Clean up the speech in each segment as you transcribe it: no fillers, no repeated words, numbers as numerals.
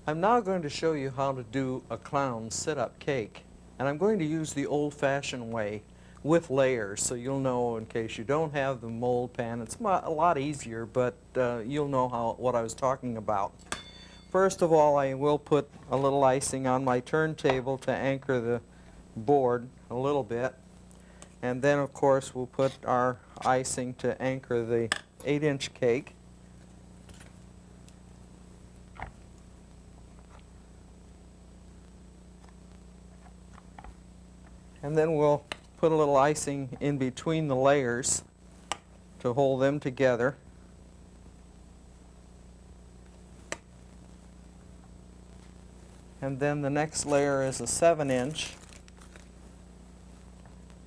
I'm now going to show you how to do a clown sit-up cake, and I'm going to use the old-fashioned way with layers, so you'll know in case you don't have the mold pan. It's a lot easier, but you'll know what I was talking about. First of all, I will put a little icing on my turntable to anchor the board a little bit, and then of course we'll put our icing to anchor the 8-inch cake. And then we'll put a little icing in between the layers to hold them together. And then the next layer is a 7-inch.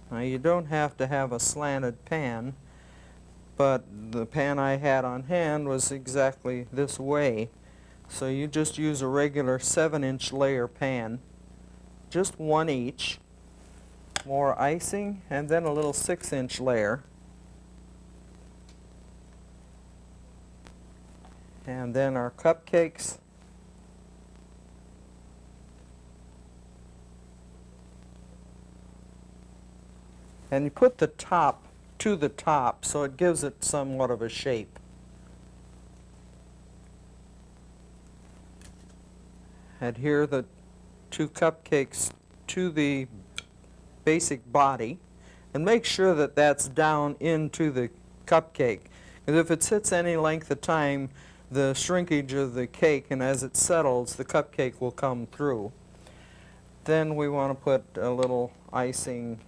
Now you don't have to have a slanted pan, but the pan I had on hand was exactly this way. So you just use a regular 7-inch layer pan, just one each. More icing, and then a little 6-inch layer. And then our cupcakes. And you put the top to the top so it gives it somewhat of a shape. Adhere the 2 cupcakes to the basic body, and make sure that that's down into the cupcake. Because if it sits any length of time, the shrinkage of the cake, and as it settles, the cupcake will come through. Then we want to put a little icing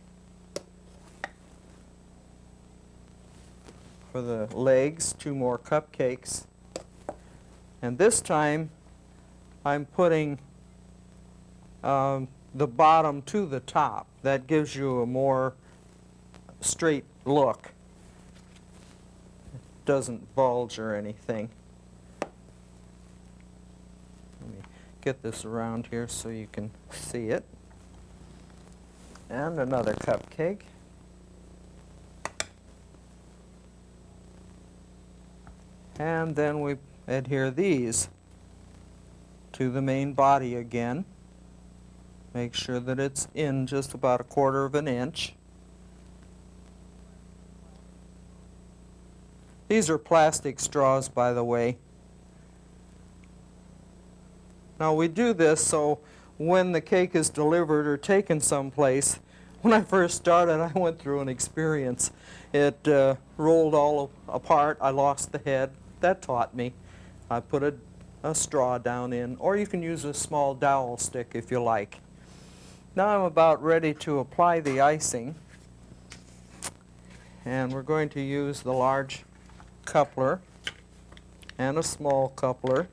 for the legs, 2 more cupcakes. And this time I'm putting the bottom to the top. That gives you a more straight look. It doesn't bulge or anything. Let me get this around here so you can see it. And another cupcake. And then we adhere these to the main body again. Make sure that it's in just about 1/4 of an inch. These are plastic straws, by the way. Now we do this so when the cake is delivered or taken someplace, when I first started I went through an experience. It rolled all apart, I lost the head. That taught me. I put a straw down in, or you can use a small dowel stick if you like. Now I'm about ready to apply the icing, and we're going to use the large coupler and a small coupler.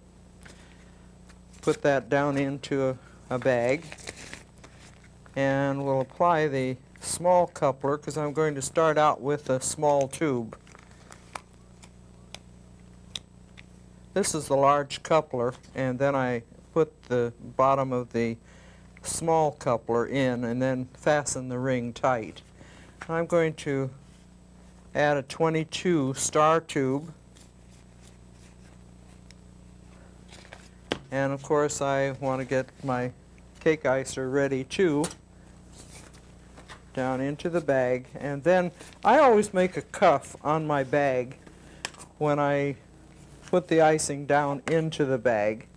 Put that down into a bag, and we'll apply the small coupler because I'm going to start out with a small tube. This is the large coupler, and then I put the bottom of the small coupler in and then fasten the ring tight. I'm going to add a 22 star tube, and of course I want to get my cake icer ready too, down into the bag. And then I always make a cuff on my bag when I put the icing down into the bag.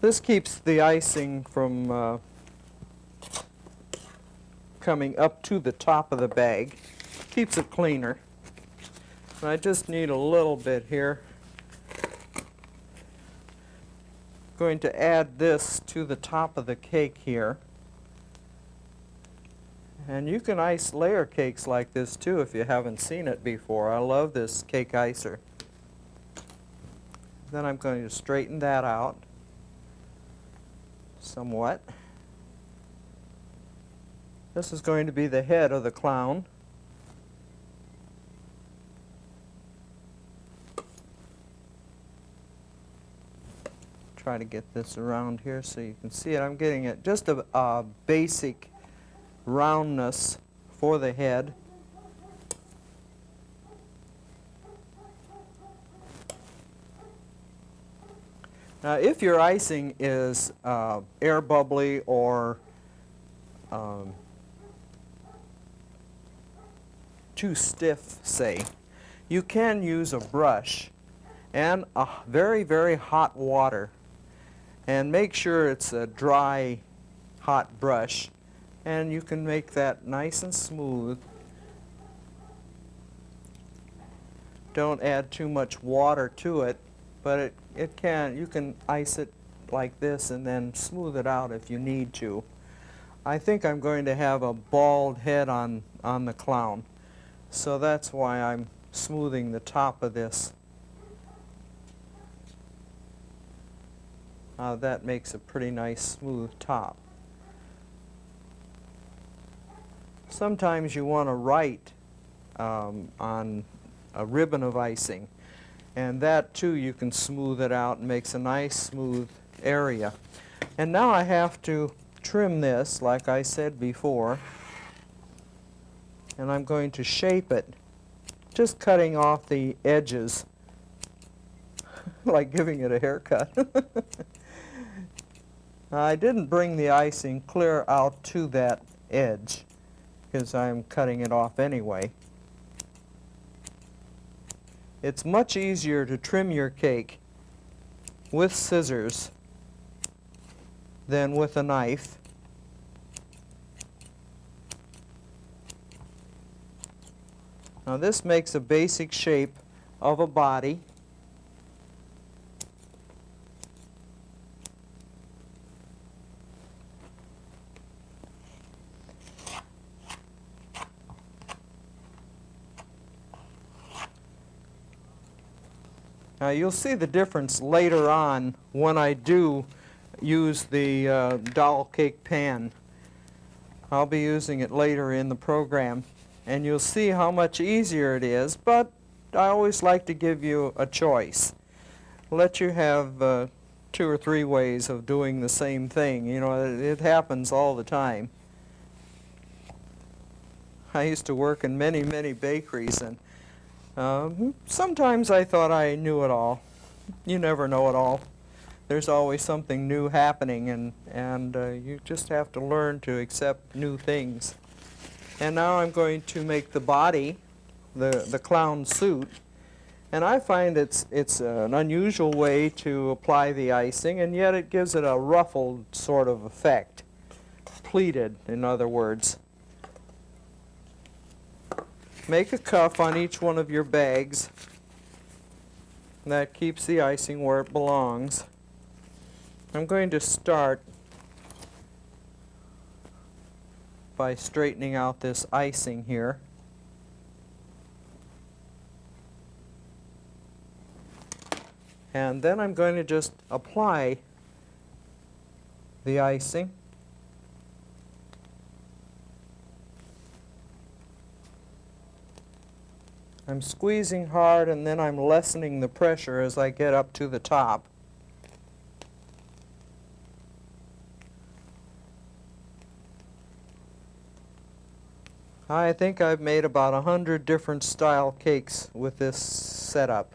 This keeps the icing from coming up to the top of the bag. Keeps it cleaner. And I just need a little bit here. Going to add this to the top of the cake here. And you can ice layer cakes like this too if you haven't seen it before. I love this cake icer. Then I'm going to straighten that out somewhat. This is going to be the head of the clown. Try to get this around here so you can see it. I'm getting it just a basic roundness for the head. Now, if your icing is air bubbly or too stiff, say, you can use a brush and a very, very hot water. And make sure it's a dry, hot brush, and you can make that nice and smooth. Don't add too much water to it, but you can ice it like this and then smooth it out if you need to. I think I'm going to have a bald head on the clown, so that's why I'm smoothing the top of this. That makes a pretty nice smooth top. Sometimes you want to write on a ribbon of icing, and that too you can smooth it out and makes a nice smooth area. And now I have to trim this like I said before, and I'm going to shape it, just cutting off the edges like giving it a haircut. I didn't bring the icing clear out to that edge because I'm cutting it off anyway. It's much easier to trim your cake with scissors than with a knife. Now this makes a basic shape of a body. Now you'll see the difference later on when I do use the doll cake pan. I'll be using it later in the program, and you'll see how much easier it is, but I always like to give you a choice. Let you have 2 or 3 ways of doing the same thing. You know, it happens all the time. I used to work in many, many bakeries, and sometimes I thought I knew it all. You never know it all. There's always something new happening, and you just have to learn to accept new things. And now I'm going to make the body, the clown suit, and I find it's an unusual way to apply the icing, and yet it gives it a ruffled sort of effect. Pleated, in other words. Make a cuff on each one of your bags. That keeps the icing where it belongs. I'm going to start by straightening out this icing here. And then I'm going to just apply the icing. I'm squeezing hard, and then I'm lessening the pressure as I get up to the top. I think I've made about 100 different style cakes with this setup.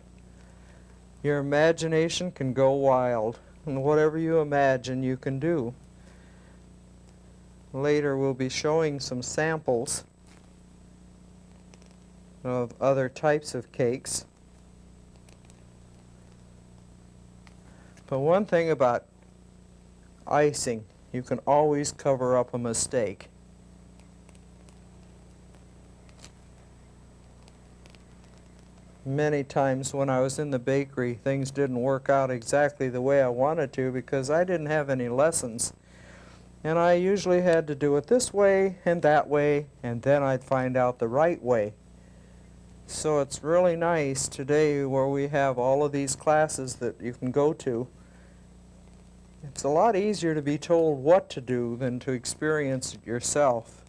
Your imagination can go wild, and whatever you imagine you can do. Later we'll be showing some samples of other types of cakes. But one thing about icing, you can always cover up a mistake. Many times when I was in the bakery, things didn't work out exactly the way I wanted to because I didn't have any lessons. And I usually had to do it this way and that way, and then I'd find out the right way. So it's really nice today where we have all of these classes that you can go to. It's a lot easier to be told what to do than to experience it yourself.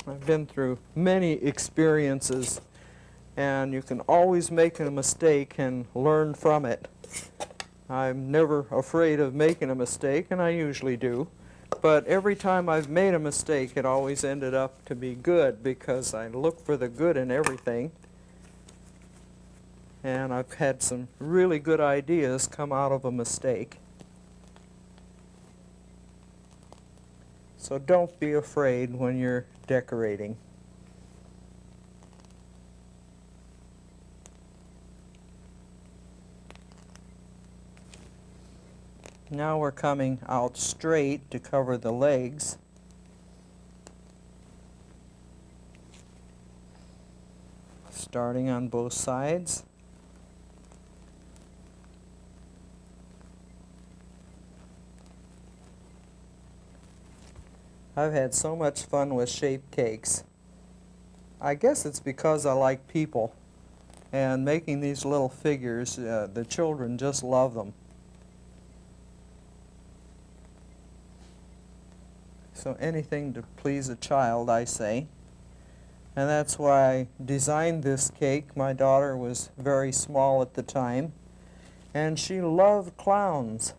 I've been through many experiences, and you can always make a mistake and learn from it. I'm never afraid of making a mistake, and I usually do. But every time I've made a mistake, it always ended up to be good because I look for the good in everything. And I've had some really good ideas come out of a mistake. So don't be afraid when you're decorating. Now we're coming out straight to cover the legs. Starting on both sides. I've had so much fun with shaped cakes. I guess it's because I like people, and making these little figures, the children just love them. So anything to please a child, I say. And that's why I designed this cake. My daughter was very small at the time, and she loved clowns.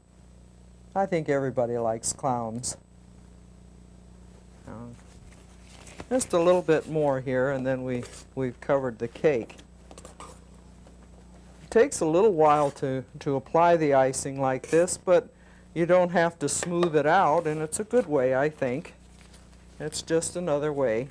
I think everybody likes clowns. Just a little bit more here, and then we've covered the cake. It takes a little while to apply the icing like this, but you don't have to smooth it out, and it's a good way, I think. It's just another way.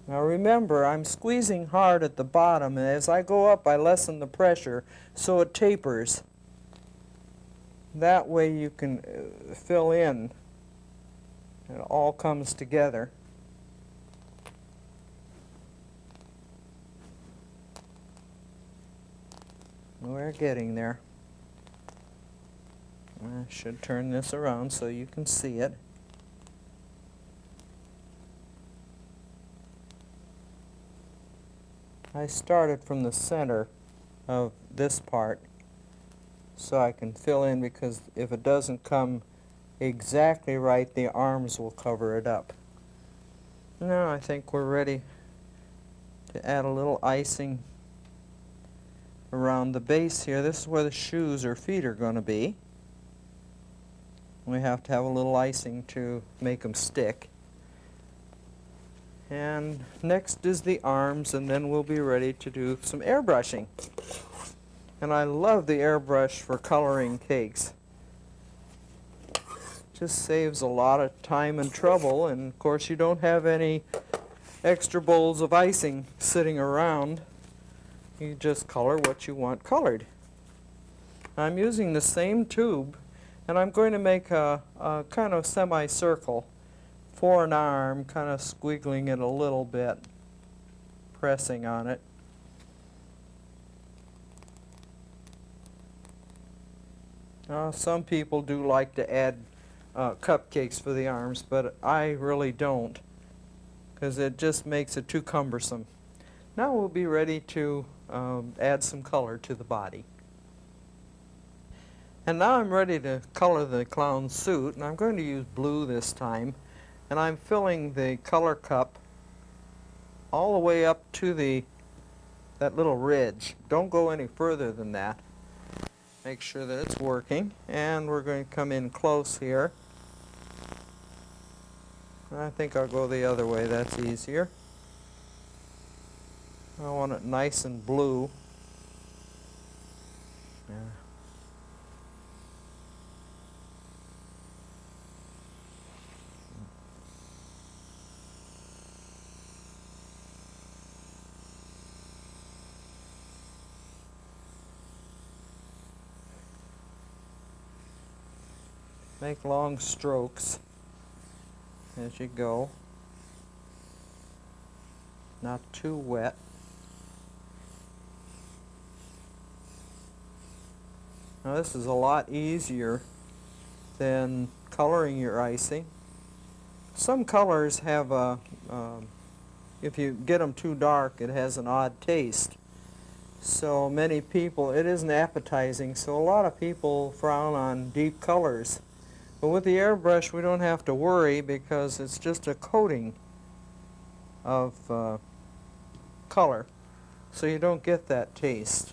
Now remember, I'm squeezing hard at the bottom, and as I go up I lessen the pressure so it tapers. That way you can fill in. It all comes together. We're getting there. I should turn this around so you can see it. I started from the center of this part so I can fill in, because if it doesn't come exactly right, the arms will cover it up. Now I think we're ready to add a little icing around the base here. This is where the shoes or feet are going to be. We have to have a little icing to make them stick. And next is the arms, and then we'll be ready to do some airbrushing. And I love the airbrush for coloring cakes. Just saves a lot of time and trouble, and of course you don't have any extra bowls of icing sitting around. You just color what you want colored. I'm using the same tube, and I'm going to make a kind of semicircle for an arm, kind of squiggling it a little bit, pressing on it. Some people do like to add cupcakes for the arms, but I really don't, because it just makes it too cumbersome. Now we'll be ready to add some color to the body. And now I'm ready to color the clown's suit, and I'm going to use blue this time. And I'm filling the color cup all the way up to that little ridge. Don't go any further than that. Make sure that it's working. And we're going to come in close here. I think I'll go the other way. That's easier. I want it nice and blue. Yeah. Make long strokes as you go. Not too wet. Now this is a lot easier than coloring your icing. Some colors have a, if you get them too dark, it has an odd taste. So many people, it isn't appetizing, so a lot of people frown on deep colors. But with the airbrush we don't have to worry, because it's just a coating. of color, so you don't get that taste.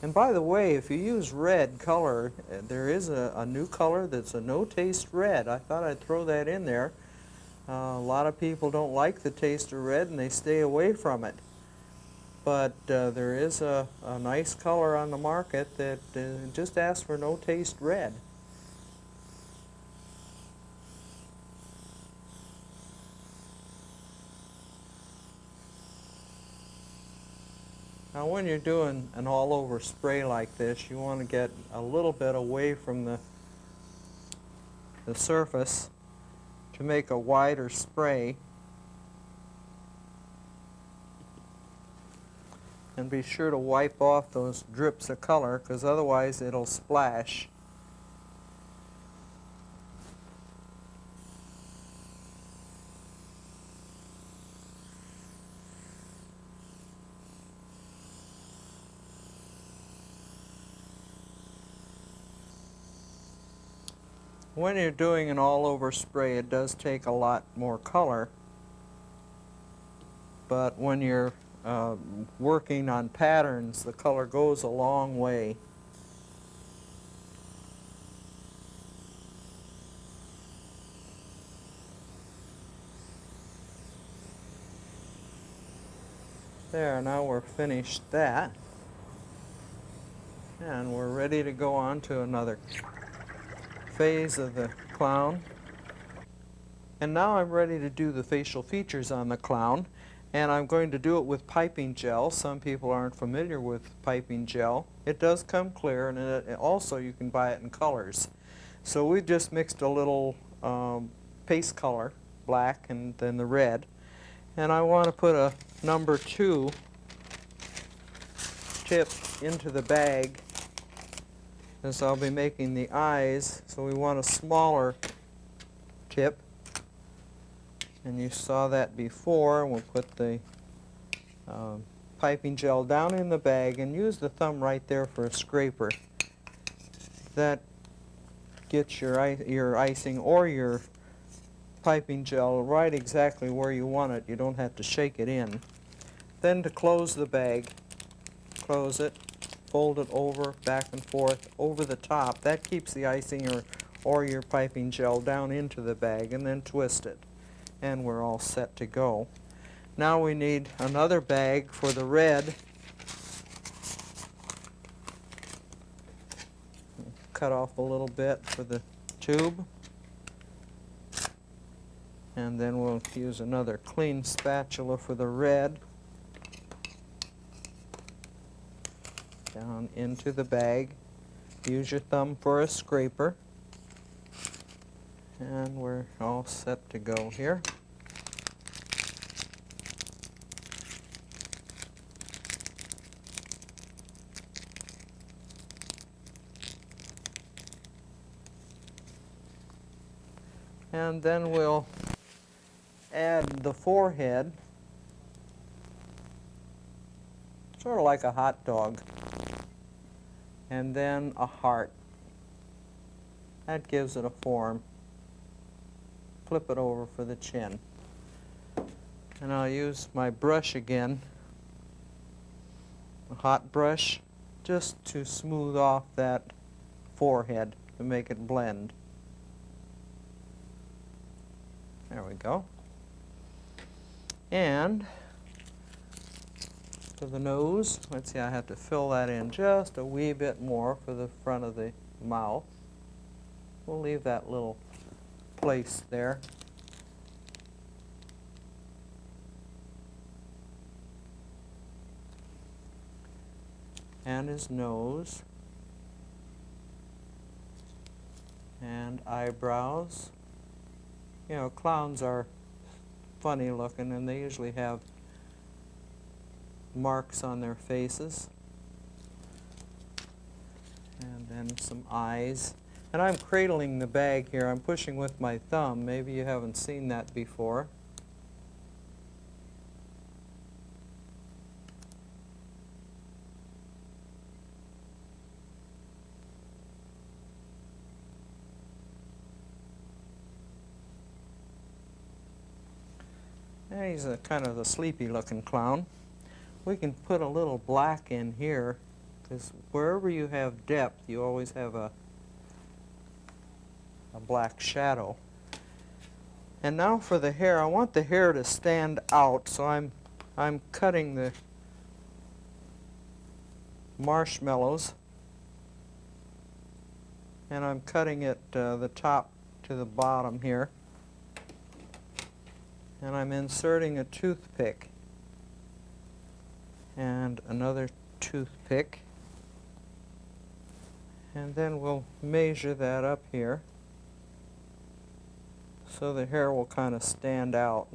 And by the way, if you use red color, there is a new color that's a no-taste red. I thought I'd throw that in there. A lot of people don't like the taste of red and they stay away from it. But there is a nice color on the market that just asks for no-taste red. Now when you're doing an all-over spray like this, you want to get a little bit away from the surface to make a wider spray. And be sure to wipe off those drips of color, because otherwise it'll splash. When you're doing an all-over spray, it does take a lot more color, but when you're working on patterns, the color goes a long way. There, now we're finished that, and we're ready to go on to another phase of the clown. And now I'm ready to do the facial features on the clown, and I'm going to do it with piping gel. Some people aren't familiar with piping gel. It does come clear, and also you can buy it in colors. So we just mixed a little paste color, black, and then the red. And I want to put a number 2 tip into the bag, as I'll be making the eyes, so we want a smaller tip. And you saw that before. We'll put the piping gel down in the bag and use the thumb right there for a scraper. That gets your icing or your piping gel right exactly where you want it. You don't have to shake it in. Then to close the bag, close it, fold it over, back and forth, over the top. That keeps the icing or your piping gel down into the bag, and then twist it. And we're all set to go. Now we need another bag for the red. Cut off a little bit for the tube. And then we'll use another clean spatula for the red. Down into the bag. Use your thumb for a scraper. And we're all set to go here. And then we'll add the forehead, sort of like a hot dog, and then a heart. That gives it a form. Flip it over for the chin. And I'll use my brush again, a hot brush, just to smooth off that forehead to make it blend. There we go. And for the nose, let's see, I have to fill that in just a wee bit more for the front of the mouth. We'll leave that little place there. And his nose. And eyebrows. You know, clowns are funny looking, and they usually have marks on their faces. And then some eyes. And I'm cradling the bag here. I'm pushing with my thumb. Maybe you haven't seen that before. And he's a kind of a sleepy looking clown. We can put a little black in here, because wherever you have depth, you always have a black shadow. And now for the hair. I want the hair to stand out, so I'm cutting the marshmallows, and I'm cutting it the top to the bottom here, and I'm inserting a toothpick and another toothpick, and then we'll measure that up here so the hair will kind of stand out.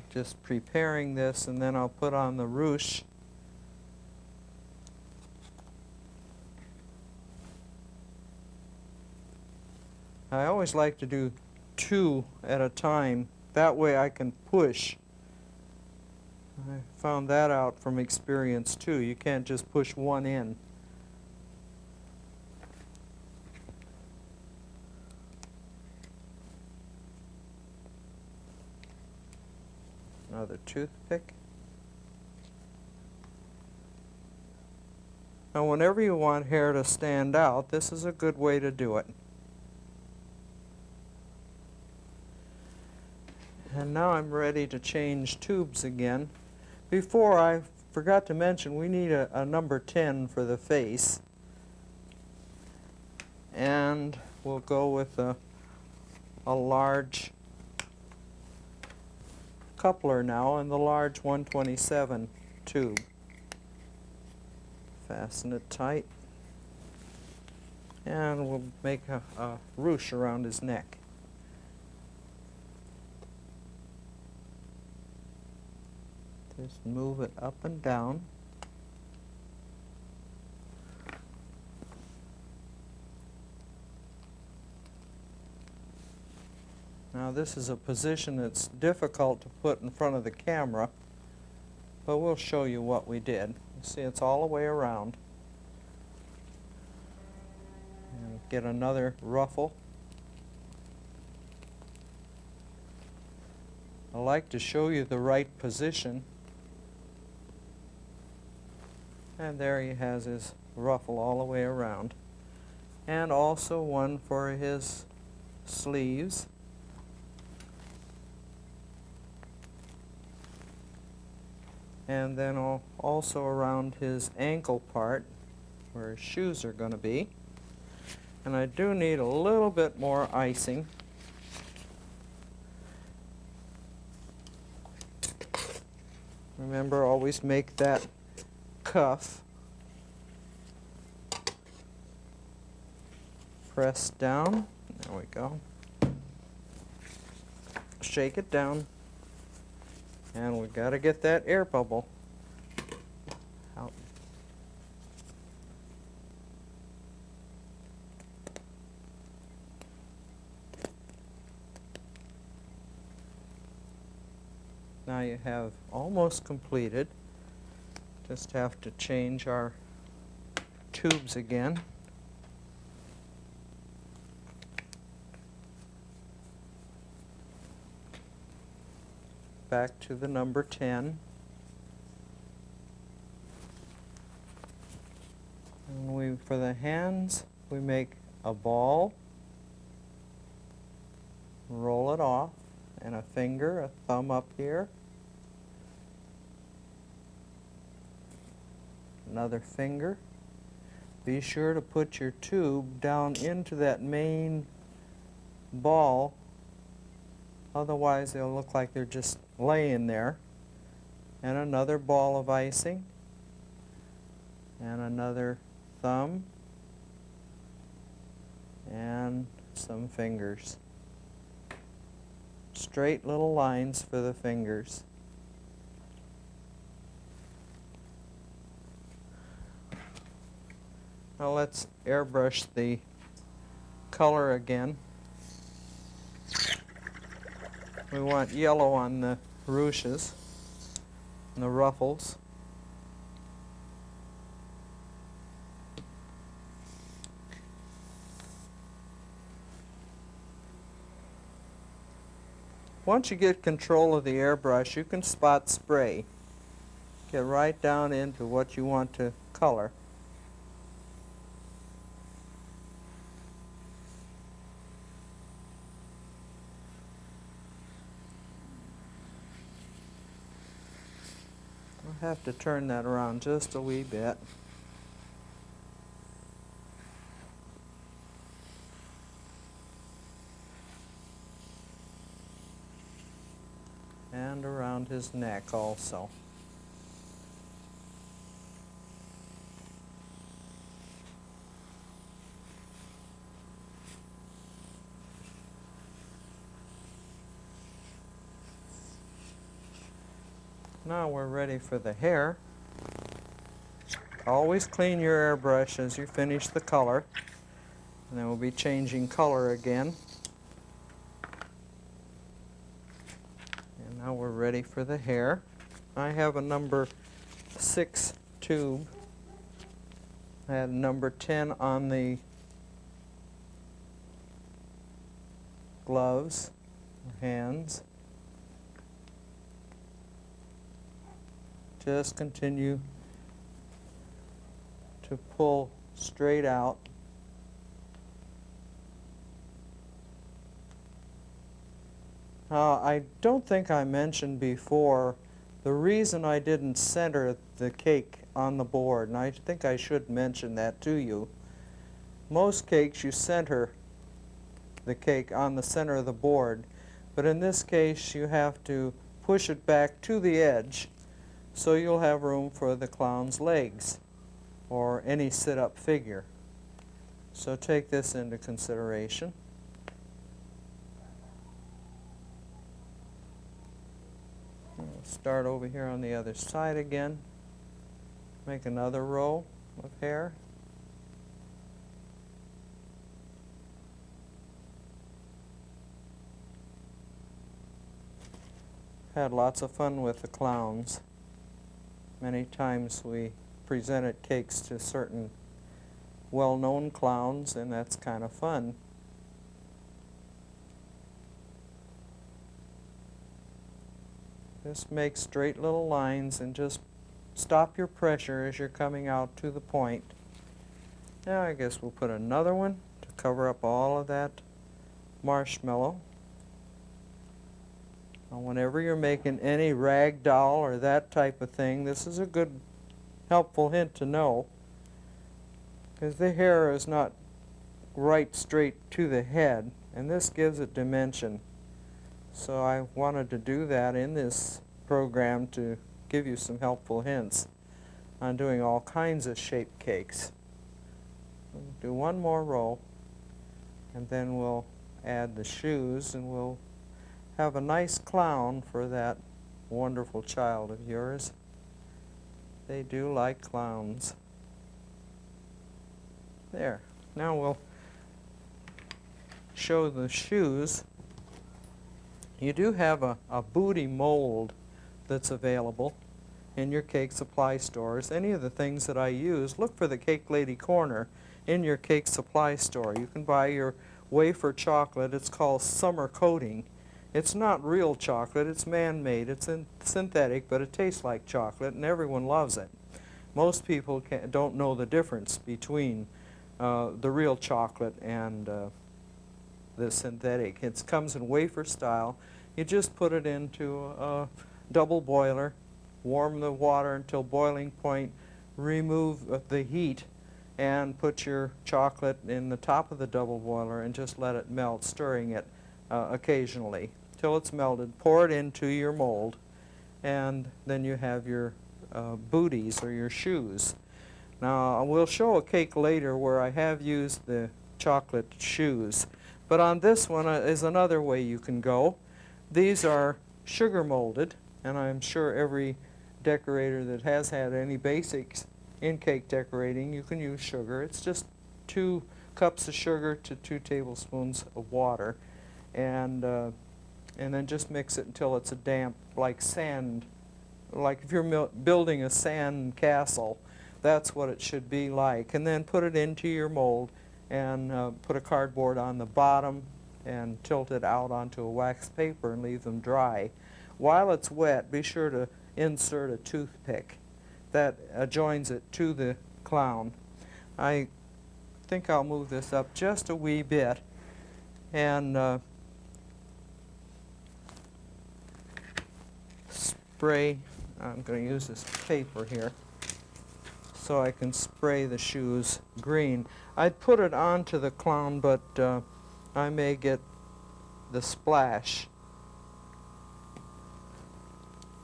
Just preparing this, and then I'll put on the ruche. I always like to do 2 at a time. That way I can push. I found that out from experience too. You can't just push one in. Another toothpick. Now whenever you want hair to stand out, this is a good way to do it. And now I'm ready to change tubes again. Before, I forgot to mention we need a number 10 for the face. And we'll go with a large coupler now in the large 127 tube. Fasten it tight. And we'll make a ruche around his neck. Just move it up and down. Now this is a position that's difficult to put in front of the camera, but we'll show you what we did. You see, it's all the way around. And get another ruffle. I like to show you the right position. And there he has his ruffle all the way around. And also one for his sleeves. And then also around his ankle part, where his shoes are going to be. And I do need a little bit more icing. Remember, always make that cuff. Press down. There we go. Shake it down. And we've got to get that air bubble out. Now you have almost completed. Just have to change our tubes again. Back to the number 10. And for the hands, we make a ball, roll it off, and a finger, a thumb up here, another finger. Be sure to put your tube down into that main ball, otherwise they'll look like they're just laying there. And another ball of icing, and another thumb, and some fingers. Straight little lines for the fingers. Now let's airbrush the color again. We want yellow on the ruches and the ruffles. Once you get control of the airbrush, you can spot spray. Get right down into what you want to color. I'll have to turn that around just a wee bit. And around his neck also. Now we're ready for the hair. Always clean your airbrush as you finish the color. And then we'll be changing color again. And now we're ready for the hair. I have a number 6 tube. I had number 10 on the gloves, hands. Just continue to pull straight out. I don't think I mentioned before the reason I didn't center the cake on the board, and I think I should mention that to you. Most cakes you center the cake on the center of the board, but in this case you have to push it back to the edge so you'll have room for the clown's legs or any sit-up figure. So take this into consideration. We'll start over here on the other side again. Make another row of hair. Had lots of fun with the clowns. Many times we presented cakes to certain well-known clowns, and that's kind of fun. Just make straight little lines and just stop your pressure as you're coming out to the point. Now I guess we'll put another one to cover up all of that marshmallow. Now, whenever you're making any rag doll or that type of thing, this is a good helpful hint to know, because the hair is not right straight to the head, and this gives it dimension. So I wanted to do that in this program to give you some helpful hints on doing all kinds of shaped cakes. We'll do one more row, and then we'll add the shoes, and we'll have a nice clown for that wonderful child of yours. They do like clowns. There. Now we'll show the shoes. You do have a booty mold that's available in your cake supply stores. Any of the things that I use, look for the Cake Lady Corner in your cake supply store. You can buy your wafer chocolate. It's called summer coating. It's not real chocolate, it's man-made, it's synthetic, but it tastes like chocolate, and everyone loves it. Most people don't know the difference between the real chocolate and the synthetic. It comes in wafer style. You just put it into a double boiler, warm the water until boiling point, remove the heat, and put your chocolate in the top of the double boiler and just let it melt, stirring it occasionally till it's melted. Pour it into your mold, and then you have your booties or your shoes. Now we'll show a cake later where I have used the chocolate shoes, but on this one is another way you can go. These are sugar molded, and I'm sure every decorator that has had any basics in cake decorating, you can use sugar. It's just 2 cups of sugar to 2 tablespoons of water, and then just mix it until it's a damp, like sand, like if you're building a sand castle, that's what it should be like. And then put it into your mold and put a cardboard on the bottom and tilt it out onto a wax paper and leave them dry. While it's wet, be sure to insert a toothpick that joins it to the clown. I think I'll move this up just a wee bit and spray. I'm going to use this paper here so I can spray the shoes green. I'd put it onto the clown, but I may get the splash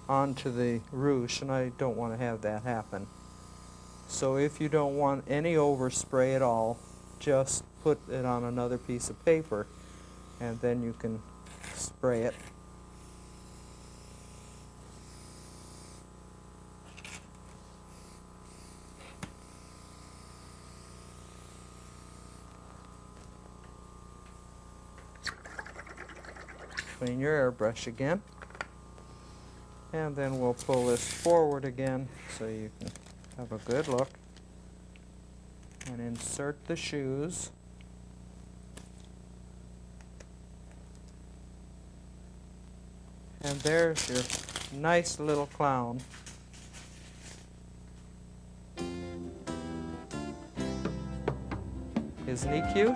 onto the ruche, and I don't want to have that happen. So if you don't want any overspray at all, just put it on another piece of paper and then you can spray it. Clean your airbrush again, and then we'll pull this forward again so you can have a good look, and insert the shoes. And there's your nice little clown. Isn't he cute?